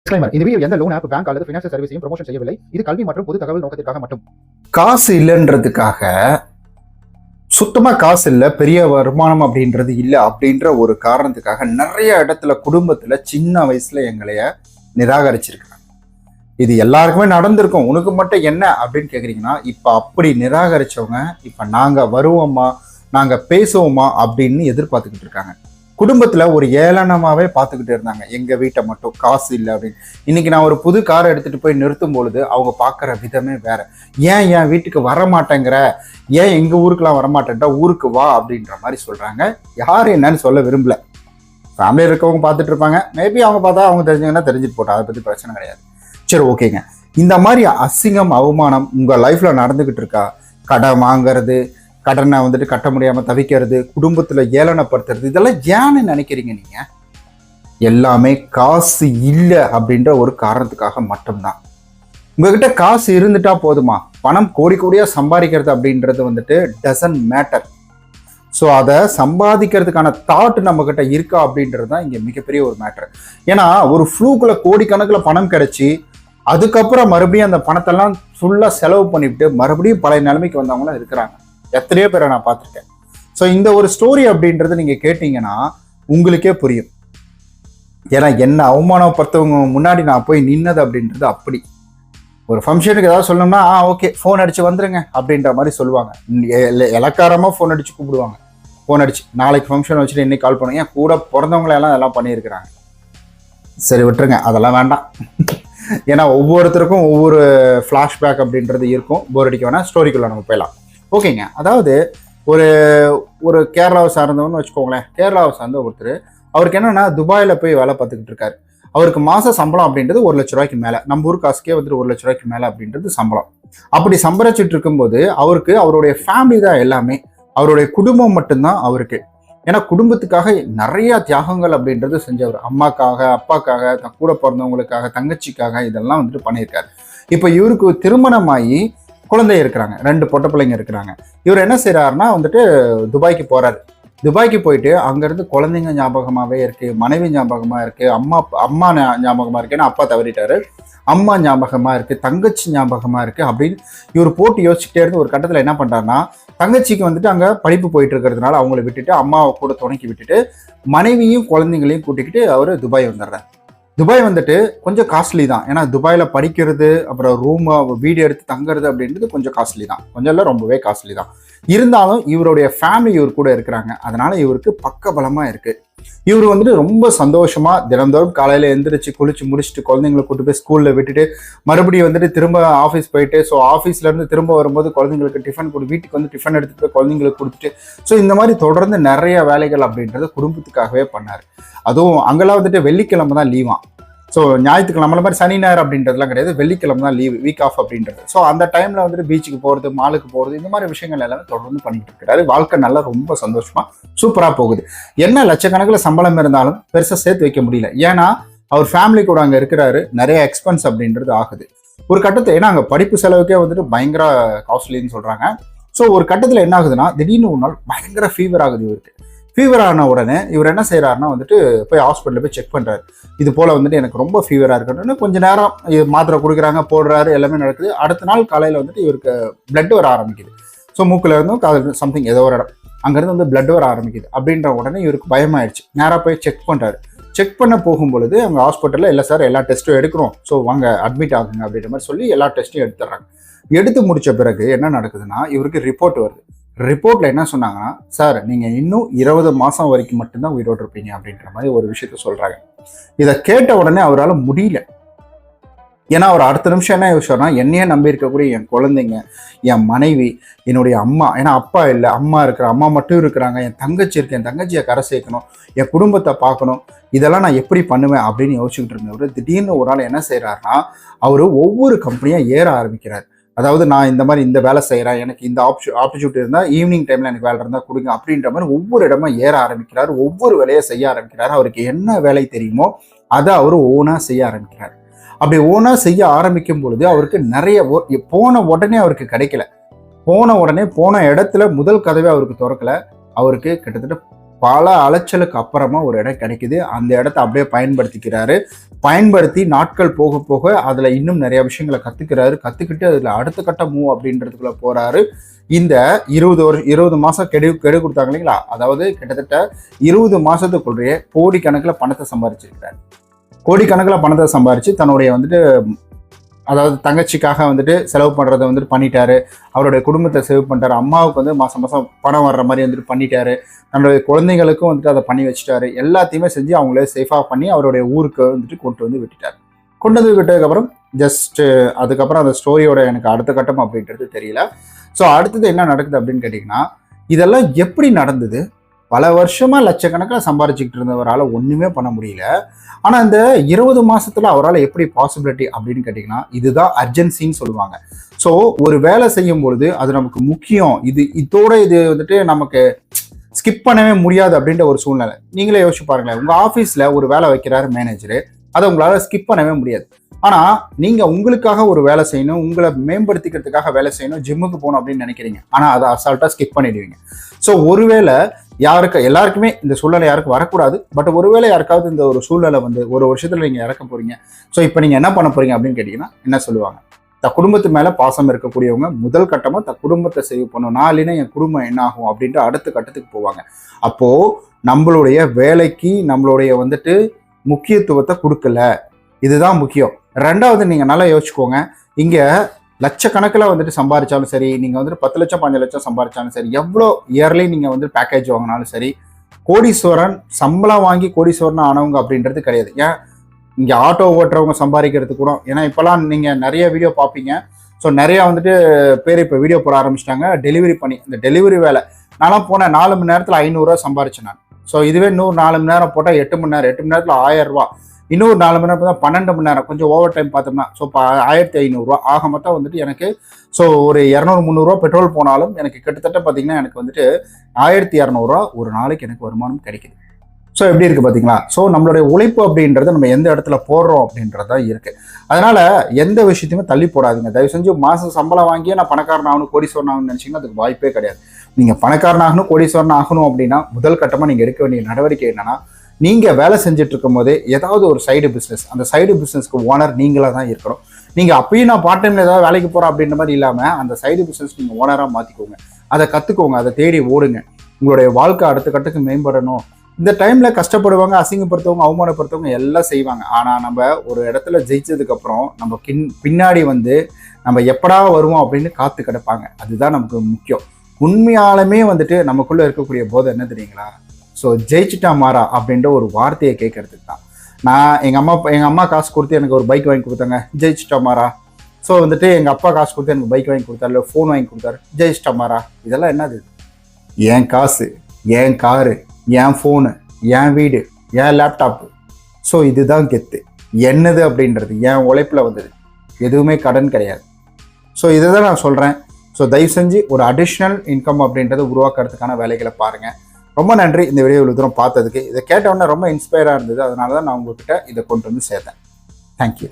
Disclaimer. இந்த video எந்த loan app, bank அல்லது ஃபைனான்சியல் சர்வீஸையும் ப்ரமோஷன் செய்யவில்லை. இது கல்வி மற்றும் பொது தகவல் நோக்கத்திற்காக மட்டும். காசு இல்லைன்றதுக்காக சுத்தமா காசு இல்லை, பெரிய வருமானம் அப்படின்றது இல்லை அப்படின்ற ஒரு காரணத்துக்காக நிறைய இடத்துல குடும்பத்துல சின்ன வயசுல எங்களைய நிராகரிச்சிருக்காங்க. இது எல்லாருக்குமே நடந்திருக்கும். உனக்கு மட்டும் என்ன அப்படின்னு கேக்குறீங்கன்னா, இப்ப அப்படி நிராகரிச்சவங்க இப்ப நாங்க வருவோமா, நாங்க பேசுவோமா அப்படின்னு எதிர்பார்த்துக்கிட்டு இருக்காங்க. குடும்பத்துல ஒரு ஏளனமாவே பார்த்துக்கிட்டு இருந்தாங்க எங்க வீட்டை மட்டும், காசு இல்லை அப்படின்னு. இன்னைக்கு நான் ஒரு புது காரை எடுத்துட்டு போய் நிறுத்தும் பொழுது அவங்க பார்க்குற விதமே வேற. ஏன் என் வீட்டுக்கு வரமாட்டேங்கிற, ஏன் எங்க ஊருக்குலாம் வரமாட்டேன்டா, ஊருக்கு வா அப்படின்ற மாதிரி சொல்றாங்க. யாரும் என்னன்னு சொல்ல விரும்பல. ஃபேமிலியில் இருக்கவங்க பார்த்துட்டு இருப்பாங்க. மேபி அவங்க பார்த்தா அவங்க தெரிஞ்சுங்கன்னா தெரிஞ்சுட்டு போட்டா, அதை பத்தி பிரச்சனை கிடையாது. சரி, ஓகேங்க. இந்த மாதிரி அசிங்கம், அவமானம் உங்க லைஃப்ல நடந்துகிட்டு இருக்கா? கடன் வாங்குறது, கடனை வந்துட்டு கட்ட முடியாம தவிக்கிறது, குடும்பத்துல ஏளனப்படுத்துறது, இதெல்லாம் ஏன்னு நினைக்கிறீங்க நீங்க? எல்லாமே காசு இல்லை அப்படின்ற ஒரு காரணத்துக்காக மட்டும்தான். உங்ககிட்ட காசு இருந்துட்டா போதுமா? பணம் கோடி கோடியா சம்பாதிக்கிறது அப்படின்றது வந்துட்டு டசன்ட் மேட்டர். ஸோ அதை சம்பாதிக்கிறதுக்கான தாட் நம்ம கிட்ட இருக்கா அப்படின்றது தான் இங்க மிகப்பெரிய ஒரு மேட்டர். ஏன்னா ஒரு ஃப்ளூக்குள்ள கோடிக்கணக்கில் பணம் கிடைச்சி அதுக்கப்புறம் மறுபடியும் அந்த பணத்தெல்லாம் ஃபுல்லா செலவு பண்ணிவிட்டு மறுபடியும் பழைய நிலைமைக்கு வந்தவங்களும் இருக்கிறாங்க. எத்தனையோ பேரை நான் பார்த்துருக்கேன். ஸோ இந்த ஒரு ஸ்டோரி அப்படின்றது நீங்க கேட்டீங்கன்னா உங்களுக்கே புரியும். ஏன்னா என்ன அவமானப்படுத்தவங்க முன்னாடி நான் போய் நின்னது அப்படின்றது அப்படி. ஒரு ஃபங்க்ஷனுக்கு ஏதாவது சொல்லணும்னா ஓகே ஃபோன் அடிச்சு வந்துருங்க அப்படின்ற மாதிரி சொல்லுவாங்க. இலக்காரமா ஃபோன் அடிச்சு கூப்பிடுவாங்க. ஃபோன் அடிச்சு நாளைக்கு ஃபங்க்ஷன் வச்சுட்டு இன்னைக்கு கால் பண்ணுங்க. கூட பிறந்தவங்களெல்லாம் அதெல்லாம் பண்ணியிருக்கிறாங்க. சரி விட்டுருங்க, அதெல்லாம் வேண்டாம். ஏன்னா ஒவ்வொருத்தருக்கும் ஒவ்வொரு ஃப்ளாஷ்பேக் அப்படின்றது இருக்கும். போர் அடிக்க வேணா, ஸ்டோரிக்குள்ள நம்ம போயிடலாம். ஓகேங்க. அதாவது ஒரு ஒரு கேரளாவை சார்ந்தவன்னு வச்சுக்கோங்களேன். கேரளாவை சார்ந்த ஒருத்தர், அவருக்கு என்னன்னா துபாயில் போய் வேலை பார்த்துக்கிட்டு இருக்காரு. அவருக்கு மாச சம்பளம் அப்படின்றது 1 லட்ச ரூபாய்க்கு மேலே, நம்ம ஊர் காசுக்கே வந்துட்டு 1 லட்ச ரூபாய்க்கு மேலே அப்படின்றது சம்பளம். அப்படி சம்பாதிச்சுட்டு இருக்கும்போது அவருக்கு அவருடைய ஃபேமிலி தான் எல்லாமே, அவருடைய குடும்பம் மட்டும்தான் அவருக்கு. ஏன்னா குடும்பத்துக்காக நிறைய தியாகங்கள் அப்படின்றது செஞ்சவர். அம்மாக்காக, அப்பாக்காக, தன் கூட பிறந்தவங்களுக்காக, தங்கச்சிக்காக இதெல்லாம் வந்துட்டு பண்ணியிருக்காரு. இப்போ இவருக்கு திருமணமாகி குழந்தை இருக்கிறாங்க, 2 பொட்ட பிள்ளைங்க இருக்கிறாங்க. இவர் என்ன செய்யறாருன்னா வந்துட்டு துபாய்க்கு போறாரு. துபாய்க்கு போயிட்டு அங்கிருந்து குழந்தைங்க ஞாபகமாவே இருக்கு, மனைவி ஞாபகமா இருக்கு, அம்மா ஞாபகமா இருக்குன்னு அப்பா தவறிட்டாரு, அம்மா ஞாபகமா இருக்கு, தங்கச்சி ஞாபகமா இருக்கு அப்படின்னு இவர் போட்டு யோசிச்சுட்டே இருந்து ஒரு கட்டத்துல என்ன பண்றாருன்னா, தங்கச்சிக்கு வந்துட்டு அங்க படிப்பு போயிட்டு இருக்கிறதுனால அவங்கள விட்டுட்டு அம்மாவை கூட துணைக்கி விட்டுட்டு மனைவியும் குழந்தைங்களையும் கூட்டிக்கிட்டு அவர் துபாய் வந்துடுறாரு. துபாய் வந்துட்டு கொஞ்சம் காஸ்ட்லி தான். ஏன்னா துபாயில் படிக்கிறது, அப்புறம் ரூம், வீடு எடுத்து தங்குறது அப்படின்றது கொஞ்சம் காஸ்ட்லி தான். கொஞ்சம் இல்லை, ரொம்பவே காஸ்ட்லி தான். இருந்தாலும் இவருடைய ஃபேமிலி இவர் கூட இருக்கிறாங்க. அதனால இவருக்கு பக்கபலமாக இருக்கு. இவர் வந்துட்டு ரொம்ப சந்தோஷமா தினந்தோறும் காலையில எந்திரிச்சு குளிச்சு முடிச்சுட்டு குழந்தைங்களை கூட்டு போய் ஸ்கூல்ல விட்டுட்டு மறுபடியும் வந்துட்டு திரும்ப ஆஃபீஸ் போயிட்டு, ஸோ ஆஃபீஸ்ல இருந்து திரும்ப வரும்போது குழந்தைங்களுக்கு டிஃபன் கொடு, வீட்டுக்கு வந்து டிஃபன் எடுத்துட்டு போய் குழந்தைங்களுக்கு கொடுத்துட்டு, ஸோ இந்த மாதிரி தொடர்ந்து நிறைய வேலைகள் அப்படின்றத குடும்பத்துக்காகவே பண்ணாரு. அதுவும் அங்கெல்லாம் வந்துட்டு வெள்ளிக்கிழமை தான் லீவான். ஸோ ஞாயிற்றுக்கிழமை மாதிரி சனி ஞாயிறு அப்படின்றதுலாம் கிடையாது, வெள்ளிக்கிழமை தான் லீவ், வீக் ஆஃப் அப்படின்றது. ஸோ அந்த டைம்ல வந்துட்டு பீச்சுக்கு போகிறது, மாலுக்கு போகிறது, இந்த மாதிரி விஷயங்கள் எல்லாமே தொடர்ந்து பண்ணிட்டு இருக்கிறாரு. வாழ்க்கை நல்லா ரொம்ப சந்தோஷமா சூப்பராக போகுது. என்ன லட்சக்கணக்கில் சம்பளம் இருந்தாலும் பெருசாக சேர்த்து வைக்க முடியல. ஏன்னா அவர் ஃபேமிலி கூட அங்கே இருக்கிறாரு, நிறைய எக்ஸ்பென்ஸ் அப்படின்றது ஆகுது. ஒரு கட்டத்தில் ஏன்னா அங்கே படிப்பு செலவுக்கே வந்துட்டு பயங்கர காஸ்ட்லின்னு சொல்றாங்க. ஸோ ஒரு கட்டத்தில் என்ன ஆகுதுன்னா, திடீர்னு ஒரு நாள் பயங்கர ஃபீவர் ஆகுது இவருக்கு. ஃபீவர் ஆன உடனே இவர் என்ன செய்யறாருன்னா வந்துட்டு போய் ஹாஸ்பிட்டலில் போய் செக் பண்றாரு. இது போல வந்துட்டு எனக்கு ரொம்ப ஃபீவரா இருக்குன்னு கொஞ்ச நேரம் மாத்திரை கொடுக்குறாங்க, போடுறாரு, எல்லாமே நடக்குது. அடுத்த நாள் காலையில வந்துட்டு இவருக்கு பிளட் வர ஆரம்பிக்குது. ஸோ மூக்குல இருந்தும் காது சம்திங் ஏதோ ஒரு இடம் அங்கிருந்து வந்து பிளட் வர ஆரம்பிக்குது. அப்படின்ற உடனே இவருக்கு பயமாயிடுச்சு. நேராக போய் செக் பண்றாரு. செக் பண்ண போகும்பொழுது அவங்க ஹாஸ்பிட்டலில் இல்லை சார், எல்லா டெஸ்ட்டும் எடுக்கிறோம், ஸோ வாங்க அட்மிட் ஆகுங்க அப்படின்ற மாதிரி சொல்லி எல்லா டெஸ்ட்டும் எடுத்துடுறாங்க. எடுத்து முடிச்ச பிறகு என்ன நடக்குதுன்னா, இவருக்கு ரிப்போர்ட் வருது. ரிப்போர்ட்ல என்ன சொன்னாங்கன்னா, சார் நீங்க இன்னும் 20 மாசம் வரைக்கும் மட்டும்தான் உயிரோடு இருப்பீங்க அப்படின்ற மாதிரி ஒரு விஷயத்த சொல்றாங்க. இதை கேட்ட உடனே அவரால் முடியல. ஏன்னா அவர் அடுத்த நிமிஷம் என்ன யோசிச்சார்னா, என்னையே நம்பி இருக்கக்கூடிய என் குழந்தைங்க, என் மனைவி, என்னுடைய அம்மா, ஏன்னா அப்பா இல்லை, அம்மா இருக்கிற, அம்மா மட்டும் இருக்கிறாங்க, என் தங்கச்சி இருக்கு, என் தங்கச்சியை கரை சேர்க்கணும், என் குடும்பத்தை பார்க்கணும், இதெல்லாம் நான் எப்படி பண்ணுவேன் அப்படின்னு யோசிச்சுக்கிட்டு இருந்தவர் திடீர்னு ஒரு நாள் என்ன செய்யறாருன்னா, அவர் ஒவ்வொரு கம்பெனியா ஏற ஆரம்பிக்கிறார். அதாவது நான் இந்த மாதிரி இந்த வேலை செய்கிறேன், எனக்கு இந்த ஆப்பர்ச்சுனிட்டி இருந்தால் ஈவினிங் டைமில் எனக்கு வேலை இருந்தால் கொடுங்க அப்படின்ற மாதிரி ஒவ்வொரு இடமா ஏற ஆரம்பிக்கிறார். ஒவ்வொரு வேலையை செய்ய ஆரம்பிக்கிறார். அவருக்கு என்ன வேலை தெரியுமோ அதை அவர் ஓனாக செய்ய ஆரம்பிக்கிறார். அப்படி ஓனாக செய்ய ஆரம்பிக்கும் பொழுது அவருக்கு நிறைய போன உடனே அவருக்கு கிடைக்கல. போன உடனே போன இடத்துல முதல் கதவே அவருக்கு திறக்கல. அவருக்கு கிட்டத்தட்ட பல அலைச்சலுக்கு அப்புறமா ஒரு இடம் கிடைக்குது. அந்த இடத்த அப்படியே பயன்படுத்திக்கிறாரு. பயன்படுத்தி நாட்கள் போக போக அதில் இன்னும் நிறைய விஷயங்களை கற்றுக்கிறாரு. கற்றுக்கிட்டு அதில் அடுத்த கட்ட மூவ் அப்படின்றதுக்குள்ள போகிறாரு. இந்த 20 மாதம் கெடு கொடுத்தாங்க இல்லைங்களா, அதாவது கிட்டத்தட்ட 20 மாதத்துக்குள்ளேயே கோடிக்கணக்கில் பணத்தை சம்பாரிச்சிருக்கிறார். கோடிக்கணக்கில் பணத்தை சம்பாரித்து தன்னுடைய வந்துட்டு அதாவது தங்கச்சிக்காக வந்துட்டு செலவு பண்ணுறதை வந்துட்டு பண்ணிட்டாரு. அவருடைய குடும்பத்தை சேவ் பண்ணிட்டாரு. அம்மாவுக்கு வந்து மாதம் மாதம் பணம் வர்ற மாதிரி வந்துட்டு பண்ணிட்டாரு. நம்மளுடைய குழந்தைங்களுக்கும் வந்துட்டு அதை பண்ணி வச்சுட்டாரு. எல்லாத்தையுமே செஞ்சு அவங்களே சேஃபாக பண்ணி அவருடைய ஊருக்கு வந்துட்டு கொண்டு வந்து விட்டுட்டார். கொண்டு வந்து விட்டதுக்கப்புறம் அதுக்கப்புறம் அந்த ஸ்டோரியோட எனக்கு அடுத்த கட்டம் அப்படின்றது தெரியல. ஸோ அடுத்தது என்ன நடக்குது அப்படின்னு கேட்டிங்கன்னா, இதெல்லாம் எப்படி நடந்தது? பல வருஷமாக லட்சக்கணக்கில் சம்பாரிச்சுக்கிட்டு இருந்தவரால் ஒன்றுமே பண்ண முடியல. ஆனால் இந்த 20 மாதத்தில் அவரால் எப்படி பாசிபிலிட்டி அப்படின்னு கேட்டிங்கன்னா, இதுதான் அர்ஜென்சின்னு சொல்லுவாங்க. ஸோ ஒரு வேலை செய்யும் பொழுது அது நமக்கு முக்கியம், இது வந்துட்டு நமக்கு ஸ்கிப் பண்ணவே முடியாது அப்படின்ற ஒரு சூழ்நிலை. நீங்களே யோசிச்சு பாருங்களேன், உங்கள் ஆஃபீஸில் ஒரு வேலை வைக்கிறாரு மேனேஜரு, அதை உங்களால் ஸ்கிப் பண்ணவே முடியாது. ஆனால் நீங்கள் உங்களுக்காக ஒரு வேலை செய்யணும், உங்களை மேம்படுத்திக்கிறதுக்காக வேலை செய்யணும், ஜிம்முக்கு போகணும் அப்படின்னு நினைக்கிறீங்க. ஆனால் அதை அசால்ட்டாக ஸ்கிப் பண்ணிடுவீங்க. ஸோ ஒருவேளை எல்லாருக்குமே இந்த சூழ்நிலை யாருக்கும் வரக்கூடாது. பட் ஒருவேளை யாருக்காவது இந்த ஒரு சூழ்நிலை வந்து ஒரு வருஷத்தில் நீங்கள் இறக்க போகிறீங்க. ஸோ இப்போ நீங்கள் என்ன பண்ண போகிறீங்க அப்படின்னு கேட்டிங்கன்னா, என்ன சொல்லுவாங்க? குடும்பத்து மேலே பாசம் இருக்கக்கூடியவங்க முதல் கட்டமாக குடும்பத்தை சேவ் பண்ணணும். நாளினா என் குடும்பம் என்ன ஆகும் அப்படின்ட்டு அடுத்த கட்டத்துக்கு போவாங்க. அப்போது நம்மளுடைய வேலைக்கு நம்மளுடைய வந்துட்டு முக்கியத்துவத்தை கொடுக்கல. இதுதான் முக்கியம். ரெண்டாவது, நீங்கள் நல்லா யோசிச்சுக்கோங்க, இங்கே லட்சக்கணக்கில் வந்துட்டு சம்பாதிச்சாலும் சரி, நீங்கள் வந்துட்டு 10 லட்சம் 5 லட்சம் சம்பாதிச்சாலும் சரி, எவ்வளோ இயர்லி நீங்கள் வந்து பேக்கேஜ் வாங்கினாலும் சரி, கோடீஸ்வரன் சம்பளம் வாங்கி கோடீஸ்வரன் ஆனவங்க அப்படின்றது கிடையாது. ஏன் இங்கே ஆட்டோ ஓட்டுறவங்க சம்பாதிக்கிறது கூட, ஏன்னா இப்போலாம் நீங்கள் நிறைய வீடியோ பார்ப்பீங்க. ஸோ நிறையா வந்துட்டு பேர் இப்போ வீடியோ போட ஆரம்பிச்சிட்டாங்க டெலிவரி பண்ணி. இந்த டெலிவரி வேலை நான்லாம் போன 4 மணி நேரத்தில் 500 ரூபா சம்பாரிச்சேன் நான். ஸோ இதுவே 4 மணி நேரம் போட்டால் 8 மணி நேரத்தில் 1000 ரூபா. இன்னொரு 4 மணி நேரம் தான் 12 மணி நேரம், கொஞ்சம் ஓவர் டைம் பார்த்தோம்னா ஸோ 1500 ரூபா ஆக மொத்தம் வந்துட்டு எனக்கு. ஸோ ஒரு 200-300 ரூபா பெட்ரோல் போனாலும் எனக்கு கிட்டத்தட்ட பார்த்தீங்கன்னா எனக்கு வந்துட்டு 1200 ரூபா ஒரு நாளைக்கு எனக்கு வருமானம் கிடைக்குது. ஸோ எப்படி இருக்குது பார்த்தீங்களா? ஸோ நம்மளுடைய உழைப்பு அப்படின்றது நம்ம எந்த இடத்துல போடுறோம் அப்படின்றது தான் இருக்குது. அதனால் எந்த விஷயத்தையுமே தள்ளி போடாதீங்க. தயவு செஞ்சு மாதம் சம்பளம் வாங்கியே நான் பணக்காரன் ஆகணும் கோடீஸ்வரன் ஆகணும்னு நினச்சிங்கன்னா அதுக்கு வாய்ப்பே கிடையாது. நீங்கள் பணக்காரன் ஆகணும் கோடீஸ்வரன் ஆகணும் அப்படின்னா முதல் கட்டமாக நீங்கள் எடுக்க வேண்டிய நடவடிக்கை என்னன்னா, நீங்கள் வேலை செஞ்சுட்டு இருக்கும் போதே ஏதாவது ஒரு சைடு பிஸ்னஸ், அந்த சைடு பிஸ்னஸ்க்கு ஓனர் நீங்களாக தான் இருக்கணும். நீங்கள் அப்பயும் நான் பார்ட் டைமில் ஏதாவது வேலைக்கு போகிறேன் அப்படின்ற மாதிரி இல்லாமல் அந்த சைடு பிஸ்னஸ் நீங்கள் ஓனராக மாற்றிக்கோங்க. அதை கற்றுக்கோங்க, அதை தேடி ஓடுங்க. உங்களுடைய வாழ்க்கை அடுத்த கட்டத்துக்கு மேம்படணும். இந்த டைமில் கஷ்டப்படுவாங்க, அசிங்கப்படுத்தவங்க, அவமானப்படுத்தவங்க எல்லாம் செய்வாங்க. ஆனால் நம்ம ஒரு இடத்துல ஜெயிச்சதுக்கப்புறம் நம்ம பின்னாடி வந்து நம்ம எப்படா வருவோம் அப்படின்னு காத்து கிடப்பாங்க. அதுதான் நமக்கு முக்கியம். உண்மையாலுமே வந்துட்டு நமக்குள்ளே இருக்கக்கூடிய போதை என்ன தெரியுங்களா? ஸோ ஜெயிச்சிட்டா மாறா அப்படின்ற ஒரு வார்த்தையை கேட்கறதுக்கு தான். நான் எங்கள் அம்மா காசு கொடுத்து எனக்கு ஒரு பைக் வாங்கி கொடுத்தாங்க, ஜெயிச்சிட்டா மாறா. ஸோ வந்துட்டு எங்கள் அப்பா காசு கொடுத்து எனக்கு பைக் வாங்கி கொடுத்தாரு, இல்லை ஃபோன் வாங்கி கொடுத்தாரு, ஜெயிச்சிட்டா மாறா. இதெல்லாம் என்னது? என் காசு, என் காரு, என் ஃபோனு, என் வீடு, என் லேப்டாப்பு. ஸோ இதுதான் கெத்து. என்னது அப்படின்றது என் உழைப்பில் வந்தது, எதுவுமே கடன் கிடையாது. ஸோ இதை தான் நான் சொல்கிறேன். ஸோ தயவு செஞ்சு ஒரு அடிஷ்னல் இன்கம் அப்படின்றத உருவாக்குறதுக்கான வேலைகளை பாருங்கள். ரொம்ப நன்றி இந்த வீடியோ இவ்வளோ தூரம் பார்த்ததுக்கு. இதை கேட்டவுடனே ரொம்ப இன்ஸ்பயராக இருந்தது. அதனால தான் நான் உங்கள்கிட்ட இதை கொண்டு வந்து சேர்த்தேன். தேங்க்யூ.